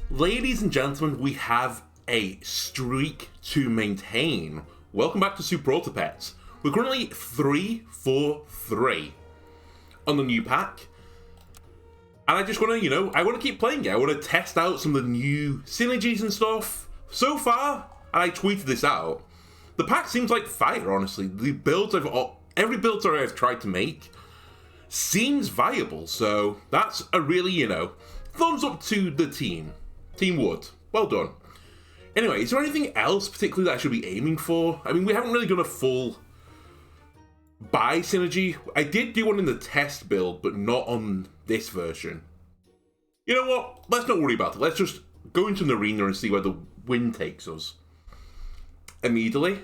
Ladies and gentlemen, we have a streak to maintain. Welcome back to Super Autopets. We're currently 3-4-3 on the new pack. And I just want to, I want to keep playing it. I want to test out some of the new synergies and stuff. So far, and I tweeted this out, the pack seems like fire, honestly. The builds every build I've tried to make seems viable. So that's a really, thumbs up to the team. Team Wood. Well done. Anyway, is there anything else particularly that I should be aiming for? I mean, we haven't really done a full buy synergy. I did do one in the test build, but not on this version. You know what? Let's not worry about it. Let's just go into an arena and see where the wind takes us. Immediately.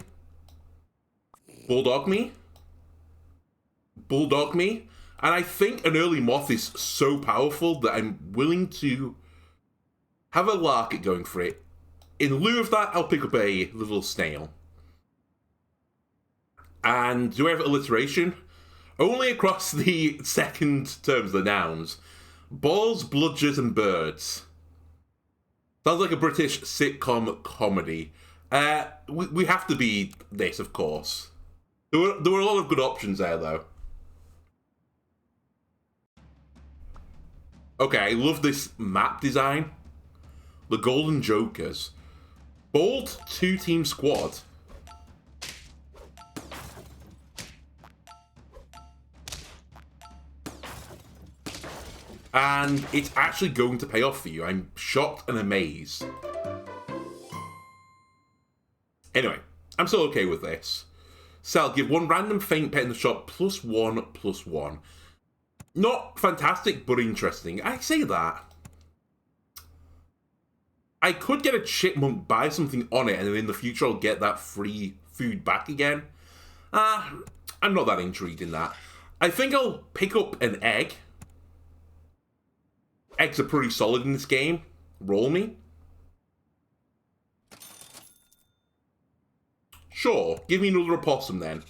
Bulldog me. Bulldog me. And I think an early moth is so powerful that I'm willing to have a lark at going for it. In lieu of that, I'll pick up a little snail. And do I have alliteration? Only across the second terms, the nouns. Balls, bludgers, and birds. Sounds like a British sitcom comedy. We have to be this, of course. There were a lot of good options there, though. Okay, I love this map design. The Golden Jokers. Bold 2-team squad. And it's actually going to pay off for you. I'm shocked and amazed. Anyway, I'm still okay with this. Sell, give one random faint pet in the shop +1/+1. Not fantastic, but interesting. I say that. I could get a chipmunk, buy something on it, and then in the future I'll get that free food back again. I'm not that intrigued in that. I think I'll pick up an egg. Eggs are pretty solid in this game. Roll me. Sure, give me another opossum then.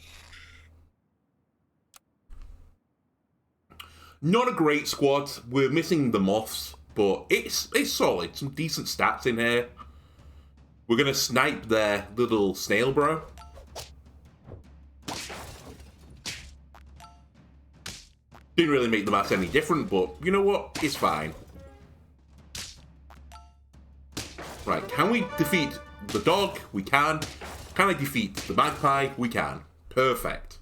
Not a great squad. We're missing the moths, but it's solid. Some decent stats in here. We're gonna snipe their little snail bro. Didn't really make the maths any different, but you know what? It's fine. Right, can we defeat the dog? We can. Can I defeat the magpie? We can. Perfect.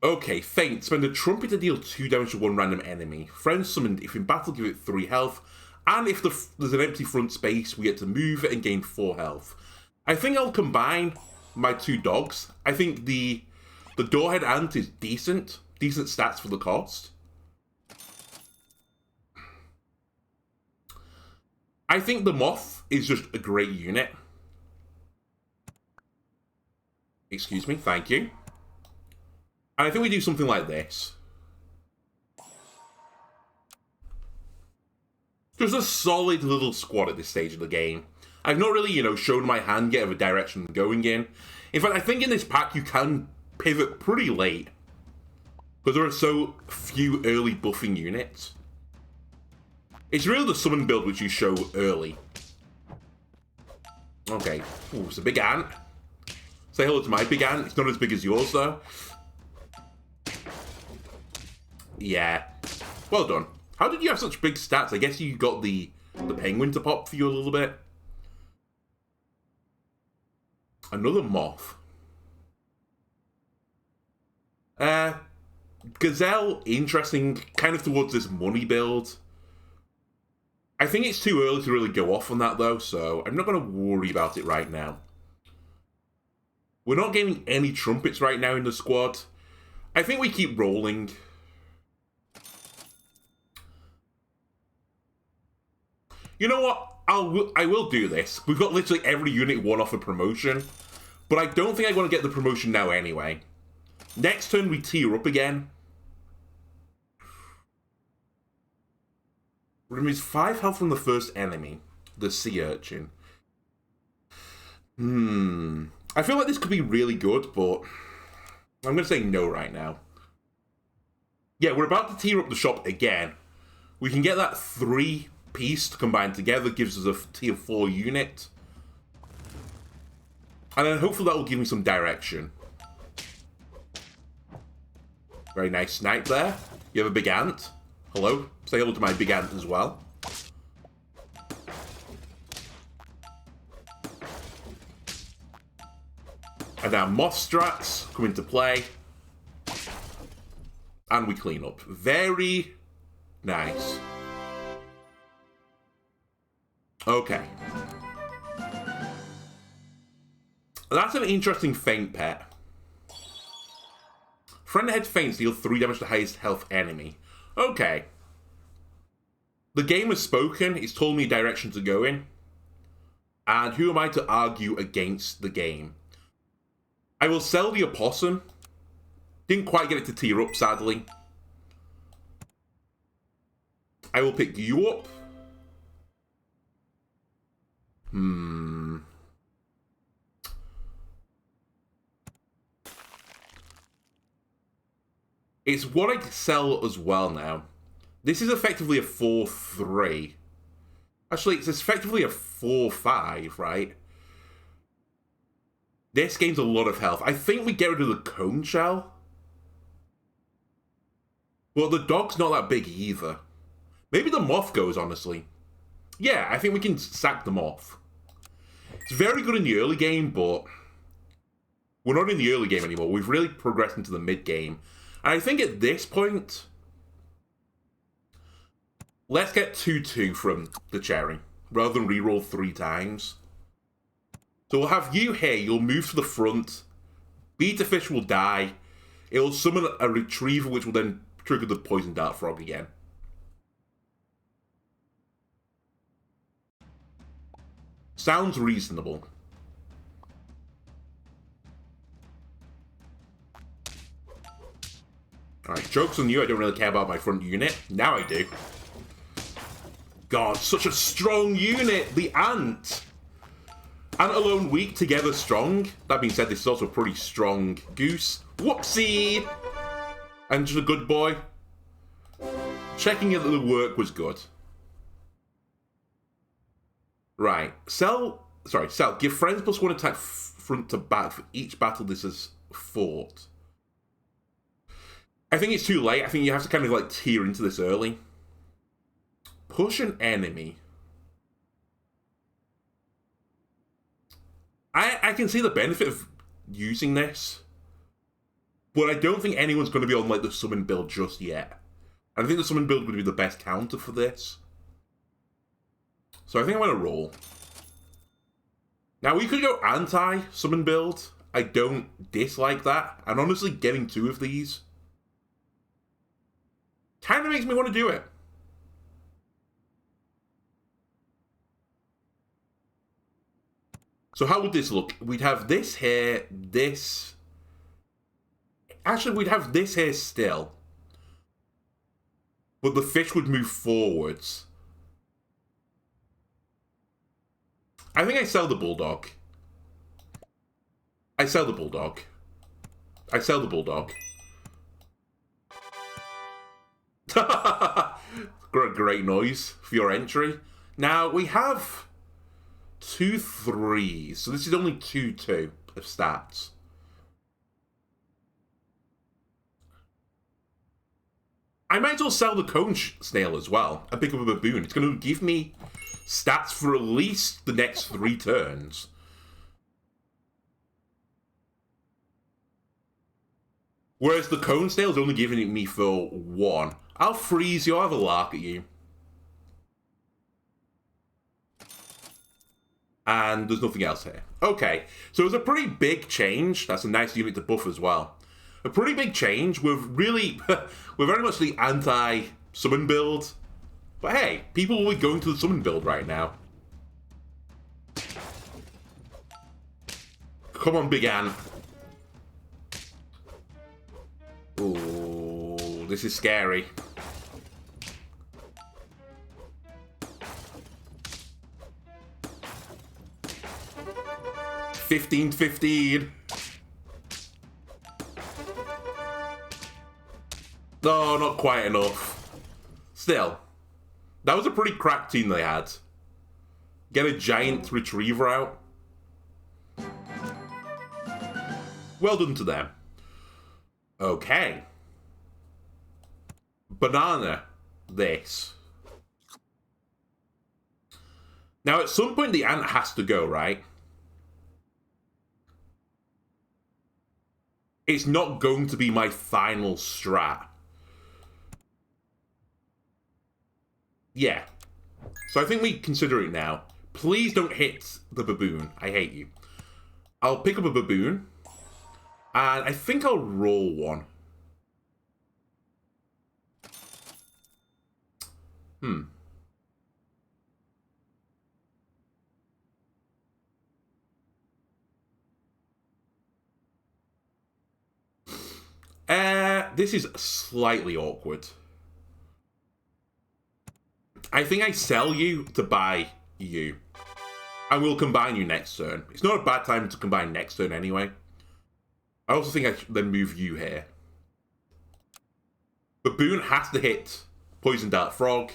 Okay, feint. Spend a trumpet to deal 2 damage to one random enemy. Friend summoned. If in battle, give it 3 health. And if there's an empty front space, we get to move it and gain 4 health. I think I'll combine my 2 dogs. I think the Doorhead Ant is decent. Decent stats for the cost. I think the Moth is just a great unit. Excuse me, thank you. And I think we do something like this. Just a solid little squad at this stage of the game. I've not really, shown my hand yet of a direction I'm going in. In fact, I think in this pack you can pivot pretty late. Because there are so few early buffing units. It's really the summon build which you show early. Okay. Ooh, it's a big ant. Say hello to my big ant. It's not as big as yours, though. Yeah. Well done. How did you have such big stats? I guess you got the penguin to pop for you a little bit. Another moth. Gazelle, interesting. Kind of towards this money build. I think it's too early to really go off on that, though, so I'm not going to worry about it right now. We're not getting any trumpets right now in the squad. I think we keep rolling. You know what? I will do this. We've got literally every unit one off a promotion, but I don't think I want to get the promotion now anyway. Next turn, we tier up again. Removes 5 health from the first enemy, the sea urchin. I feel like this could be really good, but I'm going to say no right now. Yeah, we're about to tier up the shop again. We can get that 3-piece to combine together, gives us a tier 4 unit. And then hopefully that will give me some direction. Very nice snipe there. You have a big ant. Hello. Say hello to my big ant as well. And now moth strats come into play. And we clean up. Very nice. Okay. That's an interesting feint pet. Friend head feints deal 3 damage to highest health enemy. Okay. The game has spoken, it's told me a direction to go in. And who am I to argue against the game? I will sell the opossum. Didn't quite get it to tier up, sadly. I will pick you up. It's what I sell as well now. This is effectively a 4-3. Actually, it's effectively a 4-5, right? This gains a lot of health. I think we get rid of the cone shell. Well, the dog's not that big either. Maybe the moth goes, honestly. Yeah, I think we can sack the moth. It's very good in the early game, but we're not in the early game anymore. We've really progressed into the mid game. And I think at this point, let's get 2-2 from the cherry, rather than reroll 3 times. So we'll have you here, you'll move to the front, Beta Fish will die, it will summon a Retriever which will then trigger the Poison Dart Frog again. Sounds reasonable. Alright, joke's on you, I don't really care about my front unit. Now I do. God, such a strong unit! The ant! Ant alone weak, together strong. That being said, this is also a pretty strong goose. Whoopsie! And just a good boy. Checking that the work was good. Right. Sell. Give friends +1 attack front to back for each battle this has fought. I think it's too late. I think you have to kind of like tier into this early. Push an enemy. I can see the benefit of using this, but I don't think anyone's going to be on like the summon build just yet. I think the summon build would be the best counter for this. So I think I'm going to roll. Now we could go anti-summon build. I don't dislike that. And honestly, getting 2 of these kind of makes me want to do it. So how would this look? We'd have this here, this. Actually, we'd have this here still. But the fish would move forwards. I think I sell the bulldog. I sell the bulldog. I sell the bulldog. Great noise for your entry. Now, we have 2 3s, so this is only 2-2 of stats. I might as well sell the cone snail as well and pick up a baboon. It's going to give me stats for at least the next 3 turns. Whereas the cone snail is only giving it me for 1. I'll freeze you, I'll have a lark at you. And there's nothing else here. Okay, so it's a pretty big change. That's a nice unit to buff as well. A pretty big change. We're very much the anti-summon build. But hey, people will be going to the summon build right now. Come on, Big Ant. Ooh, this is scary. $15-15. No, not quite enough. Still, that was a pretty cracked team they had. Get a giant retriever out. Well done to them. Okay. Banana. This. Now, at some point, the ant has to go, right? It's not going to be my final strat. Yeah. So I think we consider it now. Please don't hit the baboon. I hate you. I'll pick up a baboon. And I think I'll roll one. This is slightly awkward. I think I sell you to buy you. I will combine you next turn. It's not a bad time to combine next turn anyway. I also think I should then move you here. Baboon has to hit Poison Dart Frog.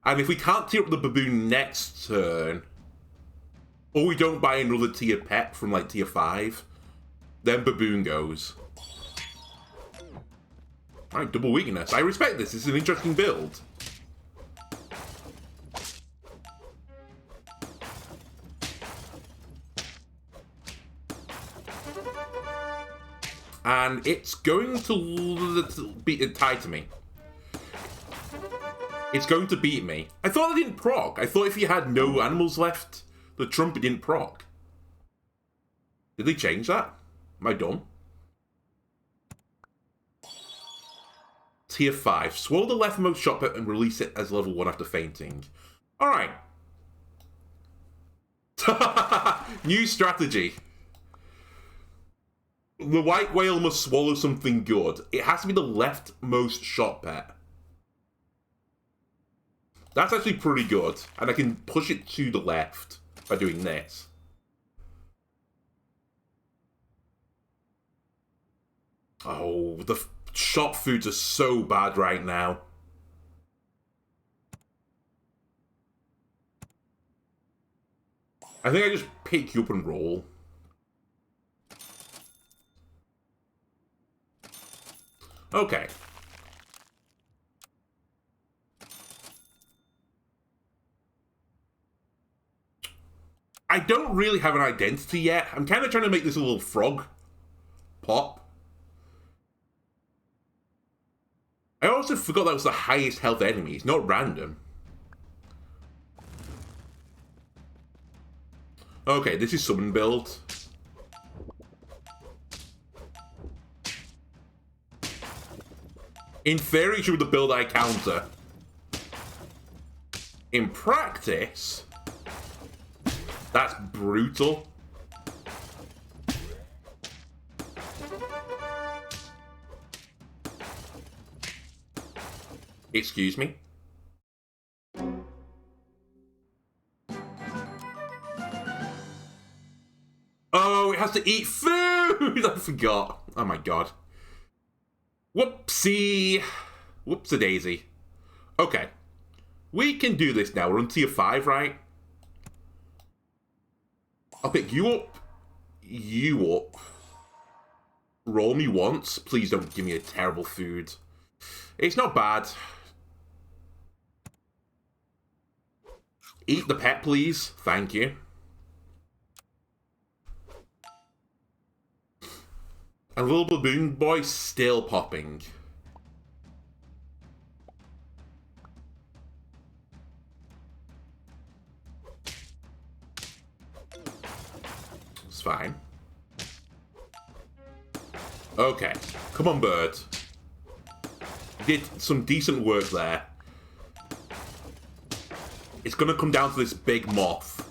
And if we can't tier up the baboon next turn, or we don't buy another tier pet from like tier 5, then baboon goes. Alright, double weakness. I respect this. This is an interesting build. And it's going to be tied to me. It's going to beat me. I thought it didn't proc. I thought if you had no animals left, the trumpet didn't proc. Did they change that? Am I dumb? Tier 5. Swallow the leftmost shot pet and release it as level 1 after fainting. Alright. New strategy. The white whale must swallow something good. It has to be the leftmost shot pet. That's actually pretty good. And I can push it to the left by doing this. Oh, the shop foods are so bad right now. I think I just pick you up and roll. Okay. I don't really have an identity yet. I'm kind of trying to make this a little frog pop. I also forgot that was the highest health enemy. It's not random. Okay, this is summon build. In theory, it should be the build I counter. In practice, that's brutal. Excuse me. Oh, it has to eat food! I forgot. Oh my god. Whoopsie. Whoopsie-daisy. Okay. We can do this now. We're on tier 5, right? I'll pick you up. You up. Roll me once. Please don't give me a terrible food. It's not bad. Eat the pet, please. Thank you. And little baboon boy still popping. It's fine. Okay. Come on, bird. You did some decent work there. It's gonna come down to this big moth.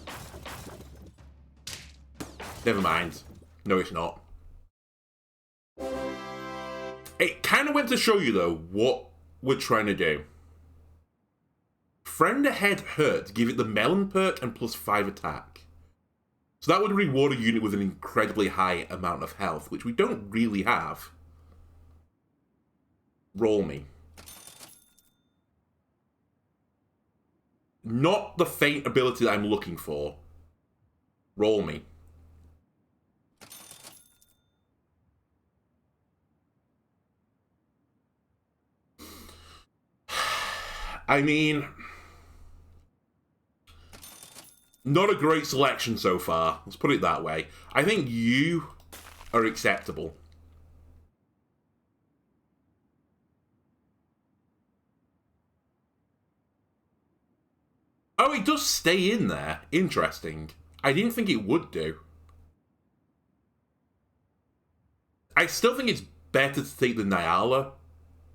Never mind. No, it's not. It kind of went to show you, though, what we're trying to do. Friend ahead hurt. Give it the melon perk and +5 attack. So that would reward a unit with an incredibly high amount of health, which we don't really have. Roll me. Not the faint ability that I'm looking for. Roll me. I mean, not a great selection so far. Let's put it that way. I think you are acceptable. Oh, it does stay in there. Interesting. I didn't think it would do. I still think it's better to take the Nyala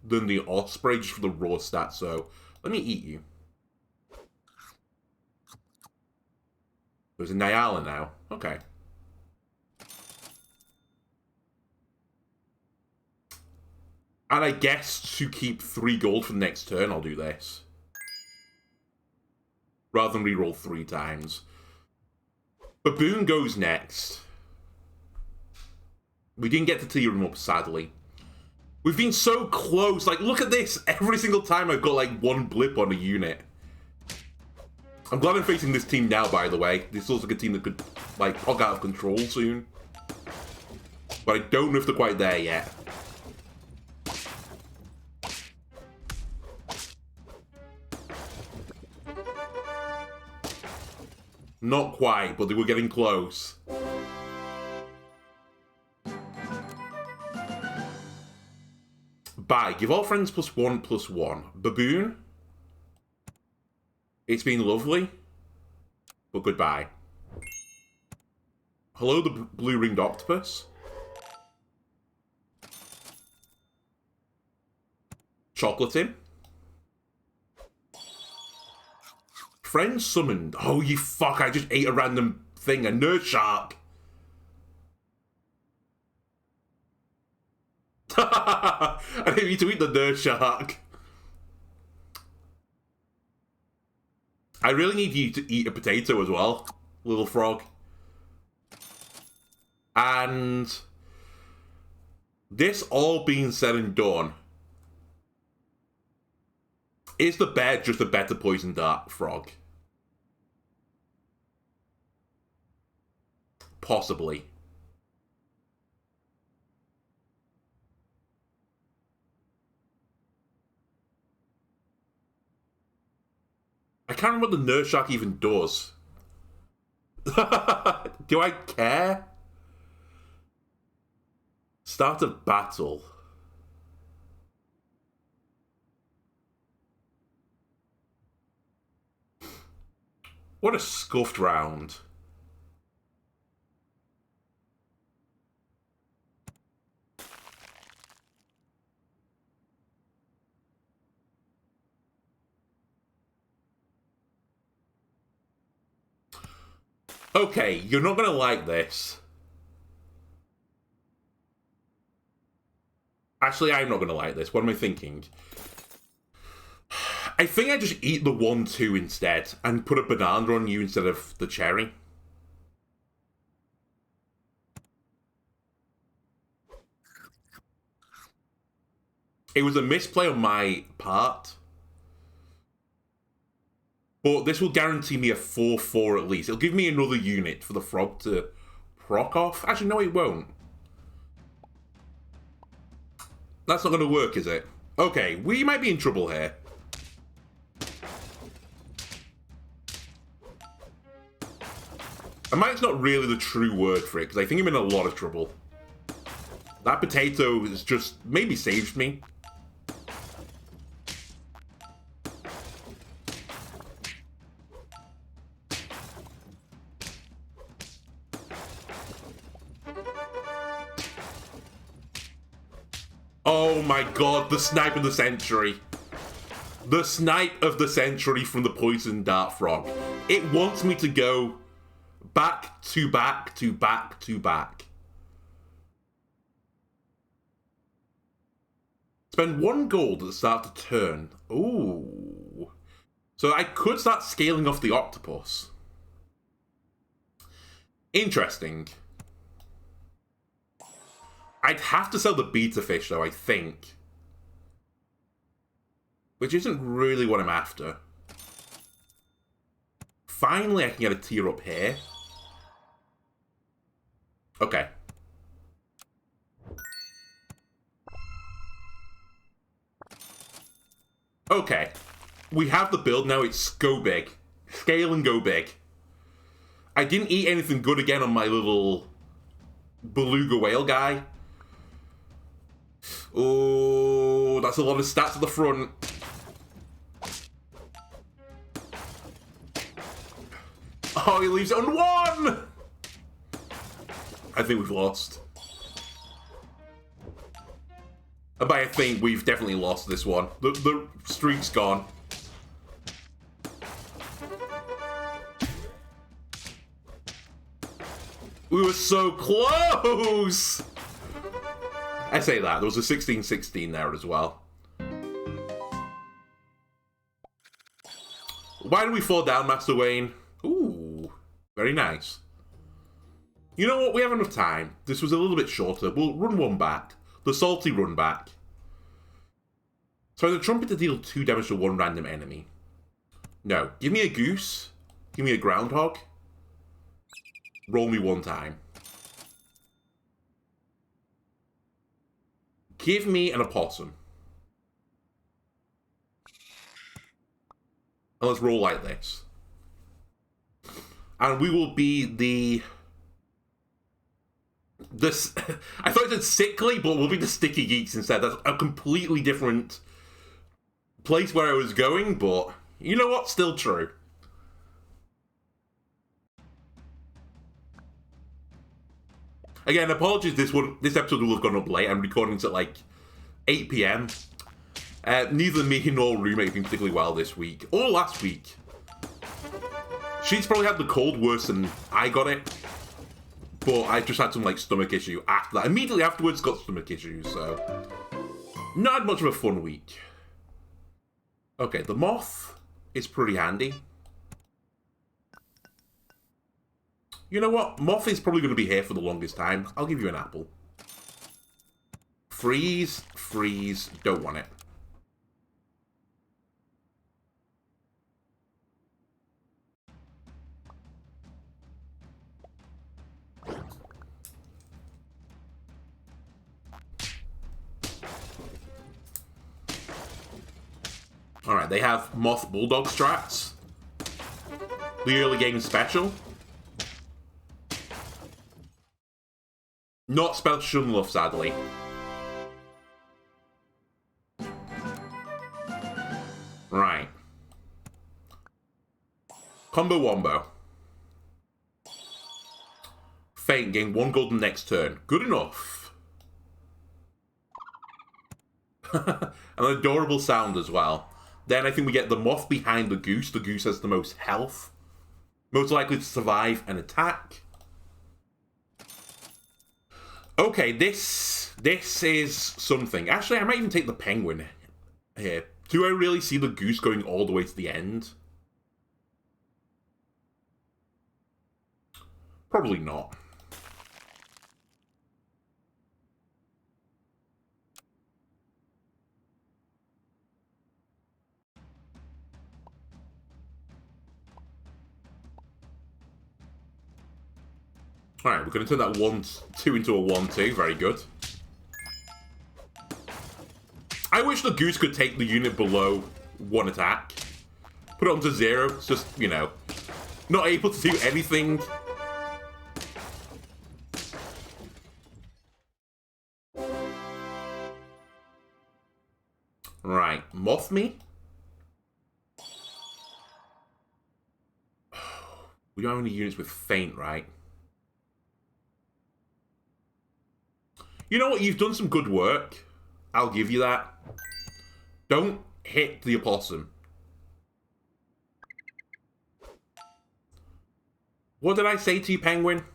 than the Osprey just for the raw stats, so let me eat you. There's a Nyala now. Okay. And I guess to keep 3 gold for the next turn, I'll do this. Rather than reroll 3 times. Baboon goes next. We didn't get to tier him up, sadly. We've been so close. Like, look at this. Every single time I've got, like, 1 blip on a unit. I'm glad I'm facing this team now, by the way. This looks like a team that could, like, pog out of control soon. But I don't know if they're quite there yet. Not quite, but they were getting close. Bye. Give all friends +1/+1. Baboon. It's been lovely, but goodbye. Hello, the blue-ringed octopus. Chocolate him. Friend summoned. Oh, you fuck, I just ate a random thing. A nerd shark. I didn't need to eat the nerd shark. I really need you to eat a potato as well, little frog. And this all being said and done, is the bear just a better poison dart frog? Possibly. I can't remember what the nerd shark even does. Do I care? Start of battle. What a scuffed round. Okay, you're not gonna like this. Actually, I'm not gonna like this. What am I thinking? I think I just eat the 1/2 instead and put a banana on you instead of the cherry. It was a misplay on my part. But this will guarantee me a 4/4 at least. It'll give me another unit for the frog to proc off. Actually, no, it won't. That's not going to work, is it? Okay, we might be in trouble here. And might's not really the true word for it, because I think I'm in a lot of trouble. That potato has just maybe saved me. Oh my god, the snipe of the century. The snipe of the century from the poison dart frog. It wants me to go back to back to back to back. Spend 1 gold at the start of the turn. Ooh. So I could start scaling off the octopus. Interesting. I'd have to sell the beta fish though, I think. which isn't really what I'm after. Finally, I can get a tier up here. Okay. Okay. We have the build now. It's go big. Scale and go big. I didn't eat anything good again on my little beluga whale guy. Oh, that's a lot of stats at the front. Oh, he leaves it on 1! I think we've lost. And by I think, we've definitely lost this one. The streak's gone. We were so close! I say that. There was a 16-16 there as well. Why did we fall down, Master Wayne? Ooh, very nice. You know what? We have enough time. This was a little bit shorter. We'll run one back. The salty run back. So the trumpet to deal 2 damage to 1 random enemy. No. Give me a goose. Give me a groundhog. Roll me 1 time. Give me an opossum. And let's roll like this. And we will be the... This, I thought it said sickly, but we'll be the sticky geeks instead. That's a completely different place where I was going, but you know what? Still true. Again, apologies. This episode will have gone up late. I'm recording it at like 8 PM. Neither me nor roommate have been particularly well this week or last week. She's probably had the cold worse than I got it. But I just had some, like, stomach issue after that. Immediately afterwards, got stomach issues, so... Not had much of a fun week. Okay, the moth is pretty handy. You know what? Moth is probably going to be here for the longest time. I'll give you an apple. Freeze, freeze, don't want it. Alright, they have Moth Bulldog strats. The early game special. Not special enough, sadly. Right. Combo Wombo. Feint, gain 1 gold next turn. Good enough. An adorable sound as well. Then I think we get the moth behind the goose. The goose has the most health. Most likely to survive an attack. Okay, this is something. Actually, I might even take the penguin here. Do I really see the goose going all the way to the end? Probably not. Alright, we're going to turn that 1-2 into a 1-2. Very good. I wish the goose could take the unit below 1 attack. Put it onto 0. It's just, you know, not able to do anything. Right, moth me. We don't have any units with feint, right? You know what? You've done some good work. I'll give you that. Don't hit the opossum. What did I say to you, penguin?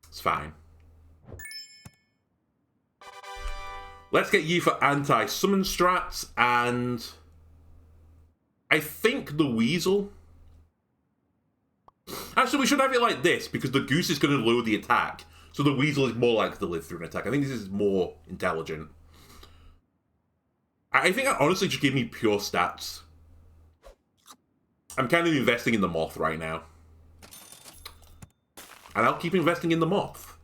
It's fine. Let's get you for anti-summon strats, and I think the weasel. Actually, we should have it like this, because the goose is going to lower the attack, so the weasel is more likely to live through an attack. I think this is more intelligent. I think that honestly just gave me pure stats. I'm kind of investing in the moth right now. And I'll keep investing in the moth.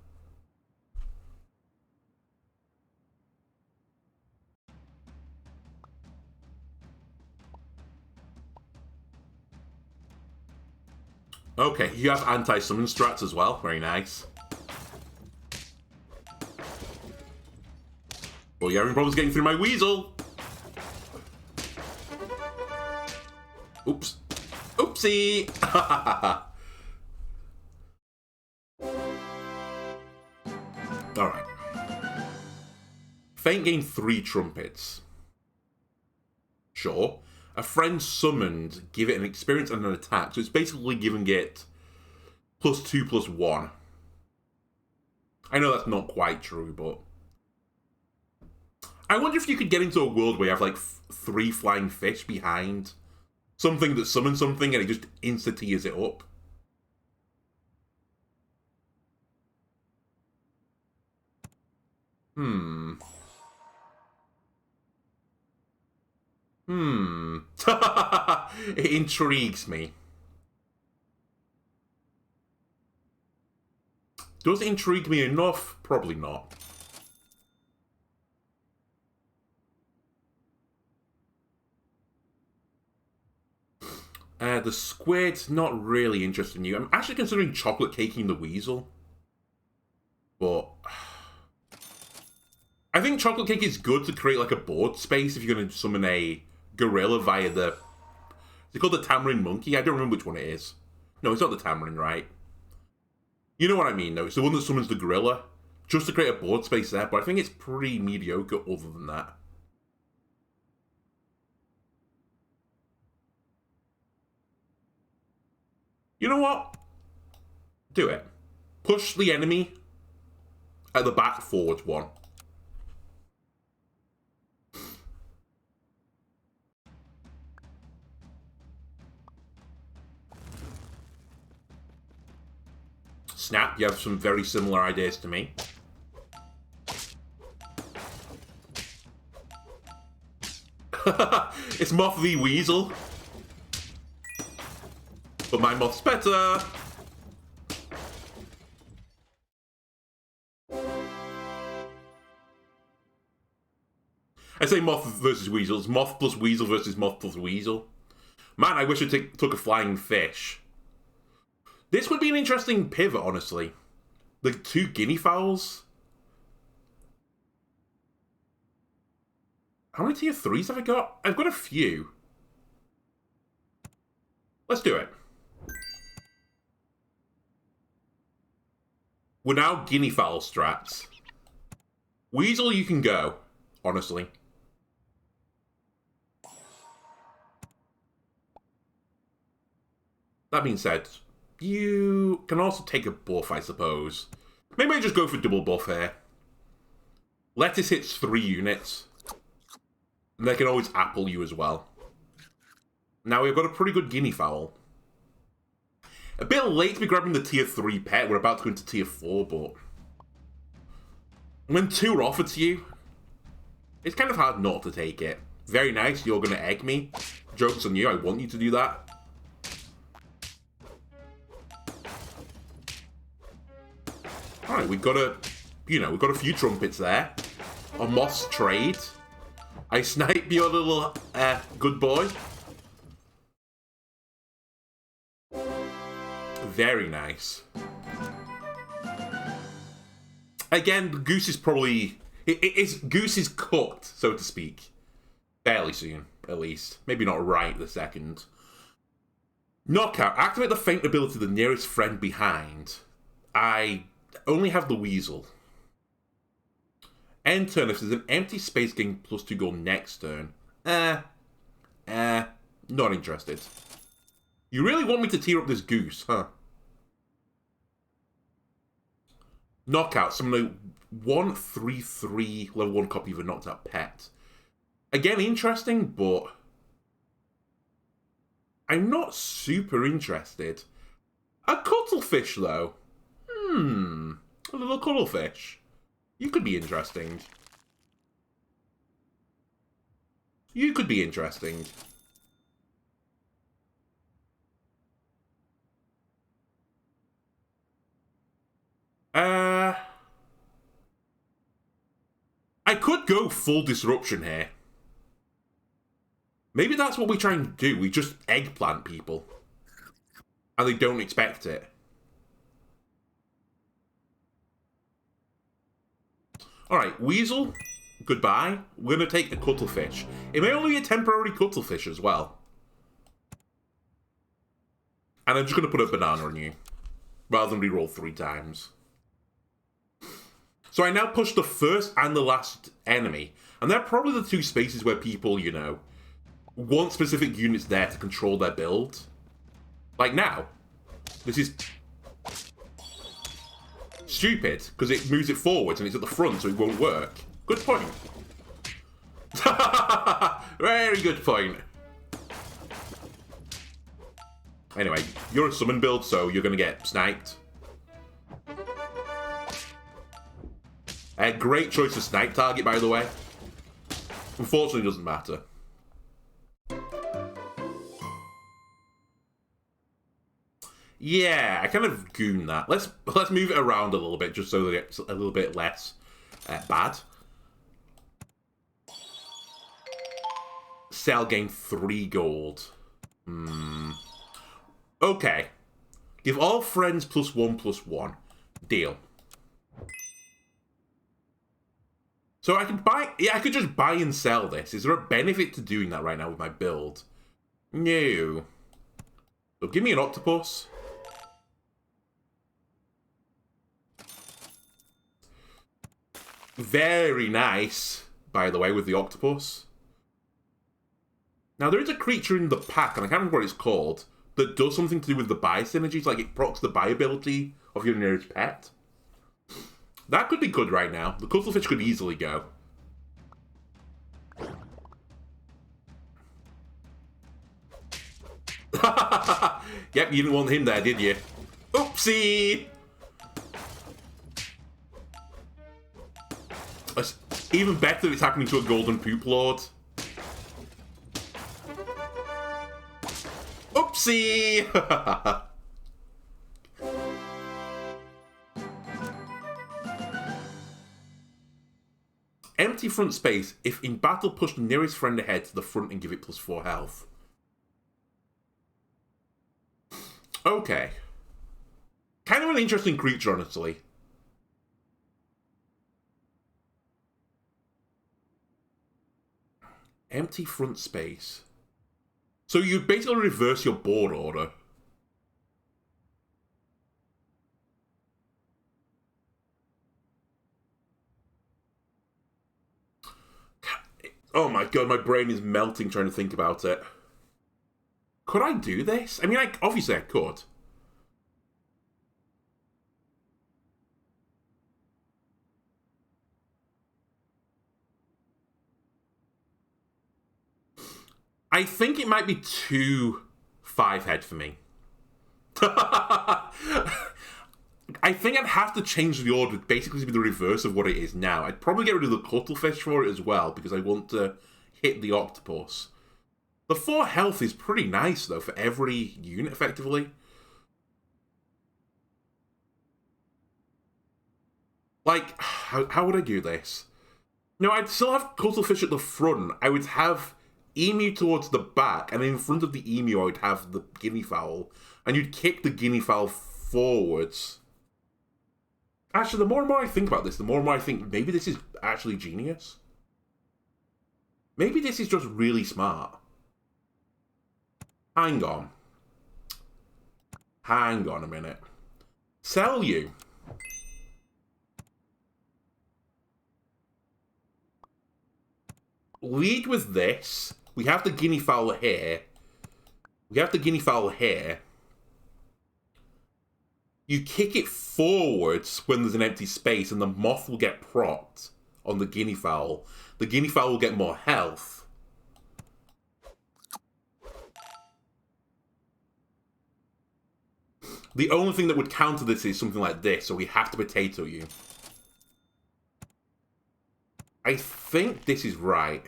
Okay, you have anti-summon strats as well. Very nice. Oh, you're having problems getting through my weasel. Oops. Oopsie! Alright. Feint gained 3 trumpets. Sure. A friend summoned, give it an experience and an attack. So it's basically giving it +2/+1. I know that's not quite true, but... I wonder if you could get into a world where you have, like, 3 flying fish behind something that summons something and it just insta-tears it up. It intrigues me. Does it intrigue me enough? Probably not. The squid's not really interested in you. I'm actually considering chocolate caking the weasel. But... I think chocolate cake is good to create like a board space if you're going to summon a gorilla via the... Is it called the Tamarind Monkey? I don't remember which one it is. No, it's not the Tamarind, right? You know what I mean, though. It's the one that summons the gorilla. Just to create a board space there, but I think it's pretty mediocre other than that. You know what? Do it. Push the enemy at the back forward one. Snap, you have some very similar ideas to me. It's Moth v Weasel. But my Moth's better. I say Moth versus Weasel. It's Moth plus Weasel versus Moth plus Weasel. Man, I wish I took a flying fish. This would be an interesting pivot, honestly. The 2 guinea fowls. How many tier 3s have I got? I've got a few. Let's do it. We're now guinea fowl strats. Weasel, you can go, honestly. That being said, you can also take a buff, I suppose. Maybe I just go for double buff here. Lettuce hits 3 units. And they can always apple you as well. Now we've got a pretty good guinea fowl. A bit late to be grabbing the tier 3 pet. We're about to go into tier 4, but... when 2 are offered to you, it's kind of hard not to take it. Very nice, you're going to egg me. Joke's on you, I want you to do that. Alright, we've got we've got a few trumpets there. A Moss trade. I snipe your little, good boy. Very nice. Again, the goose is probably... Goose is cooked, so to speak. Fairly soon, at least. Maybe not right this second. Knockout. Activate the feint ability of the nearest friend behind. I only have the weasel. End turn. If there's an empty space, gain +2 gold next turn. Not interested. You really want me to tear up this goose, huh? Knockout. Summon a 1/3/3 level 1 copy of a knocked out pet. Again, interesting, but I'm not super interested. A cuttlefish, though. A little cuttlefish. You could be interesting. You could be interesting. I could go full disruption here. Maybe that's what we try and do. We just eggplant people. And they don't expect it. Alright, Weasel, goodbye. We're going to take the Cuttlefish. It may only be a temporary Cuttlefish as well. And I'm just going to put a banana on you. Rather than reroll 3 times. So I now push the first and the last enemy. And they're probably the 2 spaces where people, you know, want specific units there to control their build. Like now. This is stupid, because it moves it forwards and it's at the front, so it won't work. Good point. Very good point. Anyway, you're a summon build, so you're going to get sniped. Great choice of snipe target, by the way. Unfortunately, it doesn't matter. Yeah, I kind of goon that. Let's move it around a little bit, just so that it's a little bit less bad. Cell gain 3 gold. Okay. Give all friends +1/+1. Deal. So I can buy... Yeah, I could just buy and sell this. Is there a benefit to doing that right now with my build? No. So give me an octopus. Very nice, by the way, with the octopus. Now, there is a creature in the pack, and I can't remember what it's called, that does something to do with the buy synergies, like it procs the buy ability of your nearest pet. That could be good right now. The Cuttlefish could easily go. Yep, you didn't want him there, did you? Oopsie! It's even better if it's happening to a golden poop lord. Oopsie! Empty front space. If in battle, push the nearest friend ahead to the front and give it +4 health. Okay. Kind of an interesting creature, honestly. Empty front space. So you basically reverse your board order. Oh my god, my brain is melting trying to think about it. Could I do this? I mean, obviously I could. I think it might be too 5-head for me. I think I'd have to change the order basically to be the reverse of what it is now. I'd probably get rid of the Cuttlefish for it as well, because I want to hit the octopus. The 4 health is pretty nice, though, for every unit, effectively. Like, how would I do this? No, I'd still have Cuttlefish at the front. I would have Emu towards the back, and in front of the Emu I would have the Guinea Fowl. And you'd kick the Guinea Fowl forwards. Actually, the more and more I think about this, the more and more I think maybe this is actually genius. Maybe this is just really smart. Hang on. Hang on a minute. Sell you. Lead with this. We have the Guinea Fowl here. We have the Guinea Fowl here. You kick it forwards when there's an empty space, and the moth will get propped on the Guinea Fowl. The Guinea Fowl will get more health. The only thing that would counter this is something like this, so we have to potato you. I think this is right.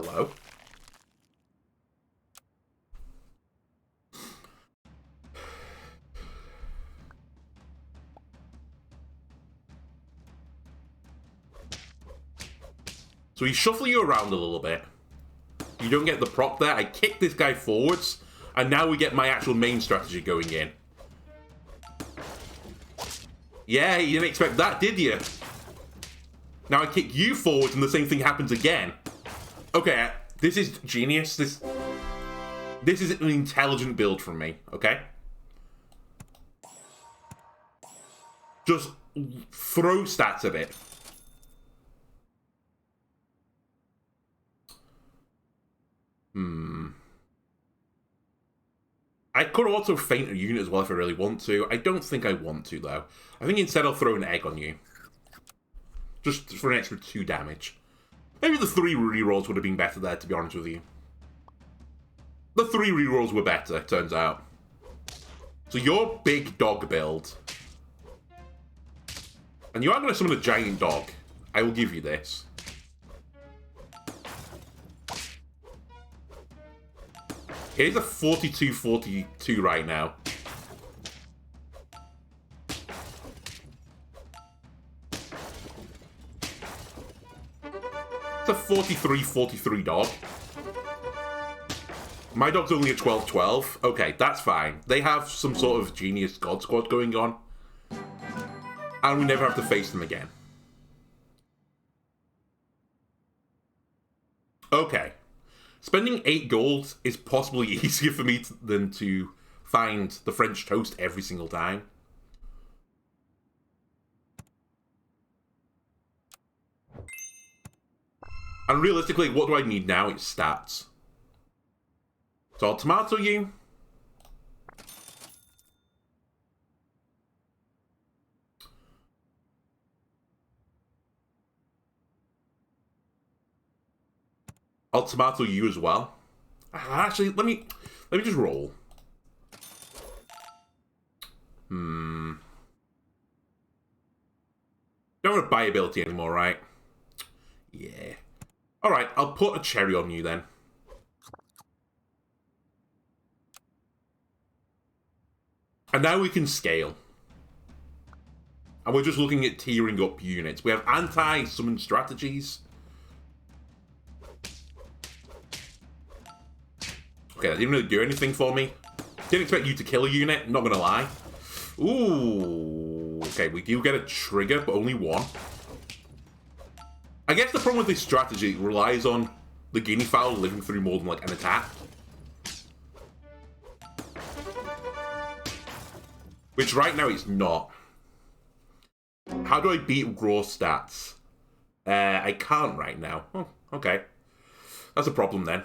Hello? So we shuffle you around a little bit. You don't get the prop there. I kick this guy forwards, and now we get my actual main strategy going in. Yeah, you didn't expect that, did you? Now I kick you forwards, and the same thing happens again. Okay, this is genius. This is an intelligent build from me, okay? Just throw stats at it. I could also feint a unit as well if I really want to. I don't think I want to, though. I think instead I'll throw an egg on you. Just for an extra 2 damage. Maybe the 3 rerolls would have been better there, to be honest with you. The 3 rerolls were better, it turns out. So your big dog build. And you are going to summon a giant dog. I will give you this. It is a 42-42 right now. It's a 43-43 dog. My dog's only a 12-12. Okay, that's fine. They have some sort of genius god squad going on. And we never have to face them again. Okay. Spending 8 gold is possibly easier for me than to find the French toast every single time. And realistically, what do I need now? It's stats. So I'll tomato you. I'll tomato you as well. Actually, let me just roll. Don't want to buy ability anymore, right? Yeah. Alright, I'll put a cherry on you then. And now we can scale. And we're just looking at tiering up units. We have anti-summon strategies. Okay, that didn't really do anything for me. Didn't expect you to kill a unit, not gonna lie. Ooh. Okay, we do get a trigger, but only one. I guess the problem with this strategy relies on the guinea fowl living through more than like an attack. Which right now it's not. How do I beat raw stats? I can't right now. Oh, okay. That's a problem then.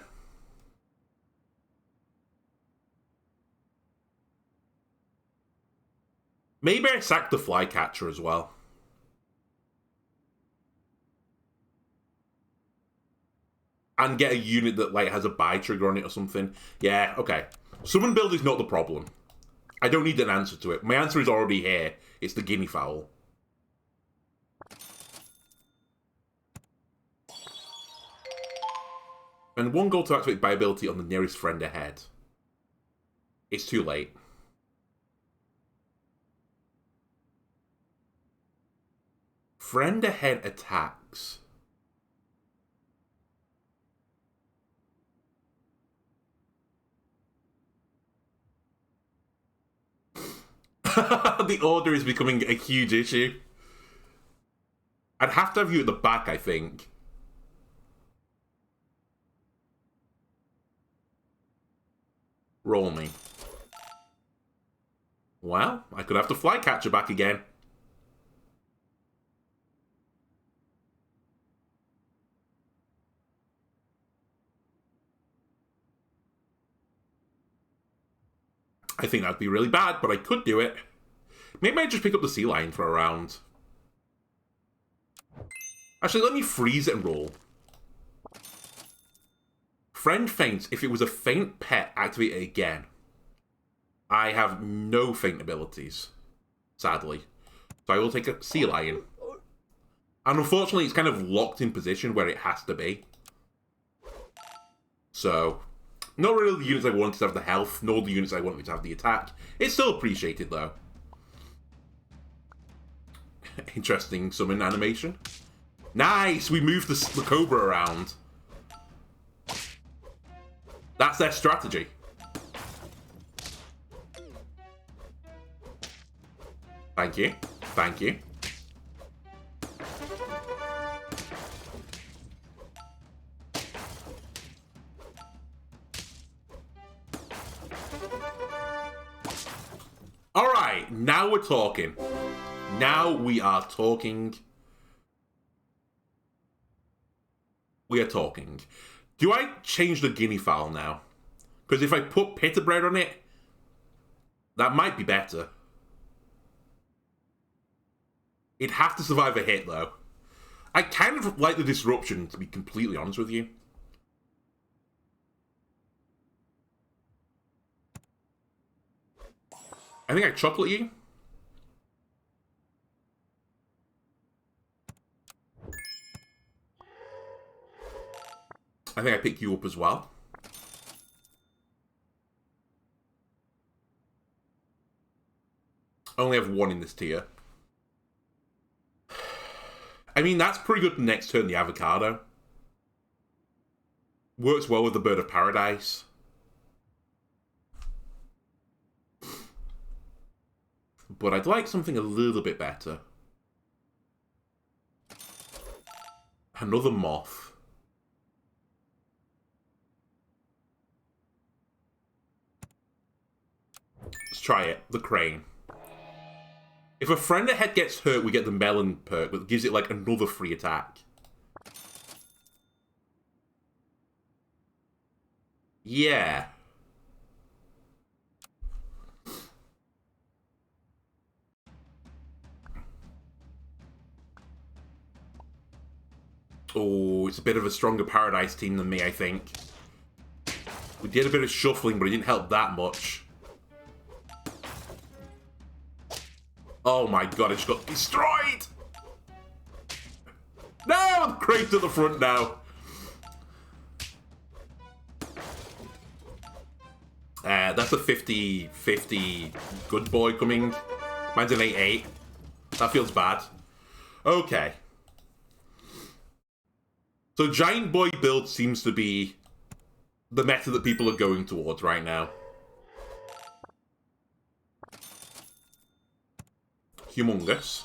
Maybe I sack the flycatcher as well. And get a unit that like has a buy trigger on it or something. Yeah, okay. Summon build is not the problem. I don't need an answer to it. My answer is already here. It's the guinea fowl. And 1 gold to activate buy ability on the nearest friend ahead. It's too late. Friend ahead attacks. The order is becoming a huge issue. I'd have to have you at the back, I think. Roll me. Well, I could have to flycatcher back again. I think that'd be really bad, but I could do it. Maybe I'd just pick up the sea lion for a round. Actually, let me freeze it and roll. Friend faints. If it was a faint pet, activate it again. I have no faint abilities, sadly. So I will take a sea lion. And unfortunately, it's kind of locked in position where it has to be. So, not really the units I wanted to have the health, nor the units I wanted to have the attack. It's still appreciated, though. Interesting summon animation. Nice! We moved the Cobra around. That's their strategy. Thank you. Thank you. Alright, now we're talking. Now we are talking. We are talking. Do I change the guinea fowl now? Because if I put pita bread on it, that might be better. It'd have to survive a hit, though. I kind of like the disruption, to be completely honest with you. I think I chocolate you. I think I pick you up as well. I only have one in this tier. I mean, that's pretty good next turn, the avocado. Works well with the bird of paradise. But I'd like something a little bit better. Another moth. Let's try it. The crane. If a friend ahead gets hurt, we get the melon perk, but it gives it like another free attack. Yeah. Oh, it's a bit of a stronger Paradise team than me, I think. We did a bit of shuffling, but it didn't help that much. Oh my god, it just got destroyed! No! The crane's at the front now. That's a 50-50 good boy coming. Mine's an 8-8. That feels bad. Okay. So Giant Boy build seems to be the meta that people are going towards right now. Humongous.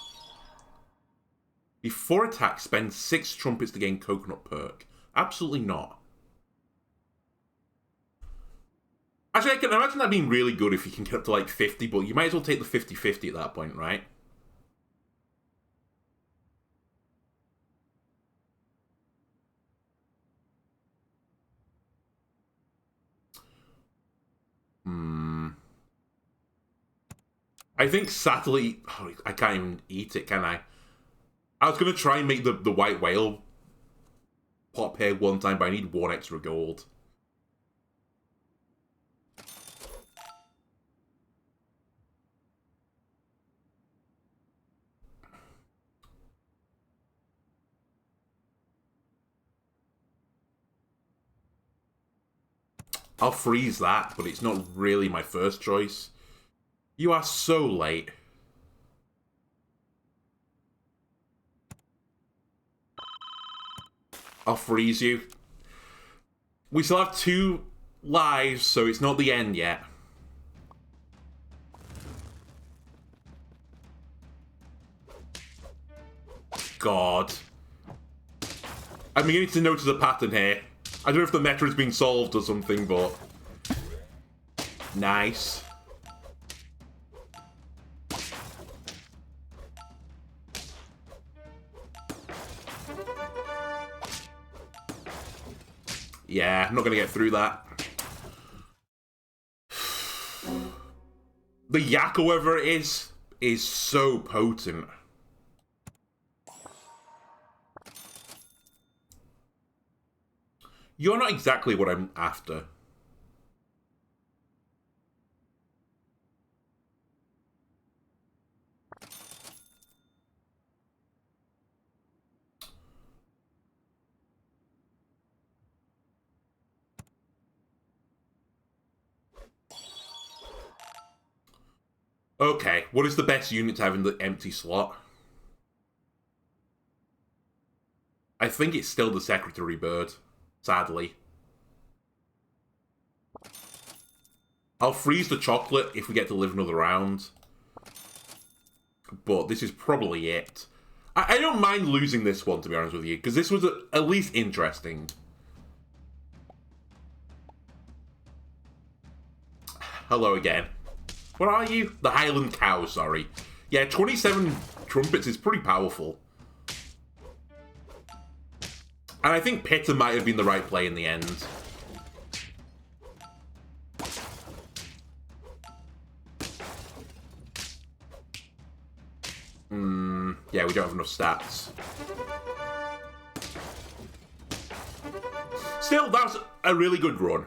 Before attack, spend 6 trumpets to gain coconut perk. Absolutely not. Actually, I can imagine that being really good if you can get up to like 50, but you might as well take the 50-50 at that point, right? I think satellite... Oh, I can't even eat it, can I? I was going to try and make the white whale pop here one time, but I need 1 extra gold. I'll freeze that, but it's not really my first choice. You are so late. I'll freeze you. We still have 2 lives, so it's not the end yet. God. I'm beginning to notice a pattern here. I don't know if the meta is being solved or something, but... Nice. Yeah, I'm not going to get through that. The yak, however it is so potent. You're not exactly what I'm after. Okay, what is the best unit to have in the empty slot? I think it's still the Secretary Bird, sadly. I'll freeze the chocolate if we get to live another round. But this is probably it. I don't mind losing this one, to be honest with you, because this was at least interesting. Hello again. What are you? The Highland Cow, sorry. Yeah, 27 trumpets is pretty powerful. And I think Pitta might have been the right play in the end. Yeah, we don't have enough stats. Still, that's a really good run.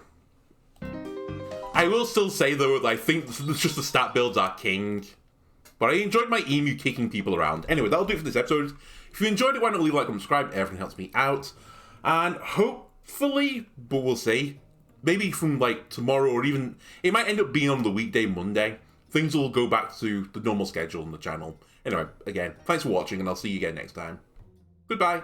I will still say, though, that I think it's just the stat builds are king. But I enjoyed my emu kicking people around. Anyway, that'll do it for this episode. If you enjoyed it, why not leave a like and subscribe? Everything helps me out. And hopefully, but we'll see, maybe from like tomorrow or even, it might end up being on the weekday Monday, things will go back to the normal schedule on the channel. Anyway, again, thanks for watching and I'll see you again next time. Goodbye.